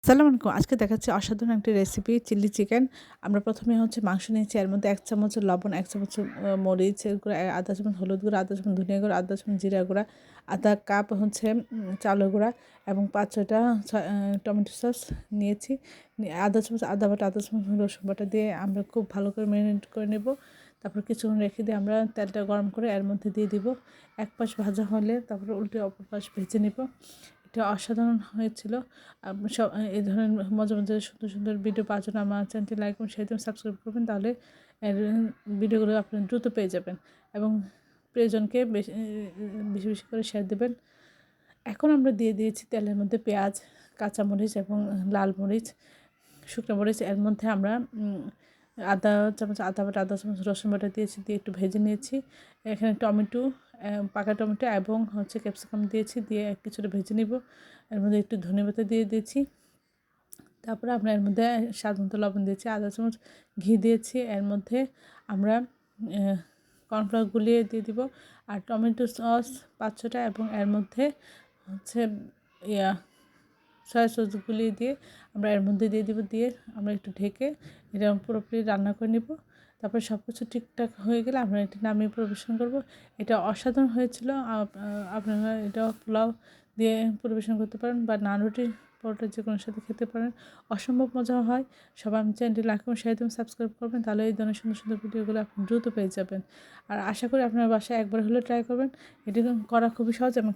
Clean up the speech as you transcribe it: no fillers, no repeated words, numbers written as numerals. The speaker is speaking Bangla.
আসসালামু আলাইকুম। আজকে দেখাচ্ছি অসাধারণ একটি রেসিপি চিলি চিকেন। আমরা প্রথমে মাংস নিয়েছি। এর মধ্যে ১ চামচ লবণ, ১ চামচ মরিচের গুঁড়া, ০.৫ চামচ হলুদ গুঁড়া, ০.৫ চামচ ধনিয়া গুঁড়া, ০.৫ চামচ জিরা গুঁড়া, ০.৫ কাপ চাউলের গুঁড়া এবং ৫-৬টা টমেটো সস নিয়েছি। ০.৫ চামচ আদা বাটা, ০.৫ চামচ রসুন বাটা দিয়ে আমরা খুব ভালো করে ম্যারিনেট করে নেব। তারপর কিছুক্ষণ রেখে দিয়ে আমরা তেলটা গরম করে এর মধ্যে দিয়ে দিব। এক পাশ ভাজা হলে তারপরে উল্টে অপর পাশ ভেজে নেব। এটা অসাধারণ হয়েছিল। সব এই ধরনের মজার মজার সুন্দর সুন্দর ভিডিও পাওয়ার জন্য আমার চ্যানেলটি লাইক এবং শেয়ার এবং সাবস্ক্রাইব করবেন, তাহলে এর ভিডিওগুলো আপনারা দ্রুত পেয়ে যাবেন এবং প্রিয়জনকে বেশি বেশি বেশি করে শেয়ার দেবেন। এখন আমরা দিয়ে দিয়েছি তেলের মধ্যে পেঁয়াজ, কাঁচামরিচ এবং লাল মরিচ, শুকনো মরিচ। এর মধ্যে আমরা আদা চামচ আদা বাটা, ০.৫ চামচ রসুন বাটা দিয়েছি, দিয়ে একটু ভেজে নিয়েছি। এখানে টমেটো, পাকা টমেটো এবং ক্যাপসিকাম দিয়েছি, দিয়ে কিছুটা ভেজে নিব। এর মধ্যে একটু ধনেপাতা দিয়ে দিয়েছি। তারপরে আমরা এর মধ্যে স্বাদ মতো লবণ দিয়েছি, ০.৫ চামচ ঘি দিয়েছি। এর মধ্যে আমরা কর্নফ্লাওয়ার গুলিয়ে দিয়ে দিব আর টমেটো সস ৫-৬টা এবং এর মধ্যে হচ্ছে ইয়া সয়া সস গুলিয়ে দিয়ে আমরা এর মধ্যে দিয়ে দিব। দিয়ে আমরা একটু ঢেকে এটা পুরোপুরি রান্না করে নেব। তারপর সব কিছু ঠিকঠাক হয়ে গেলে আমরা এটা নামিয়ে পরিবেশন করব। এটা অসাধারণ হয়েছিল। আপনারা এটা পোলাও দিয়ে পরিবেশন করতে পারেন বা নান রুটি, পরোটা যে কোনোর সাথে খেতে পারেন। অসম্ভব মজা হয়। সবাই আমার চ্যানেলটি লাইক এবং শেয়ার এবং সাবস্ক্রাইব করবেন, তাহলে এই ধরনের সুন্দর সুন্দর ভিডিওগুলো আপনি দ্রুত পেয়ে যাবেন। আর আশা করি আপনার বাসায় একবার হলেও ট্রাই করবেন। এটি করা খুবই সহজ এবং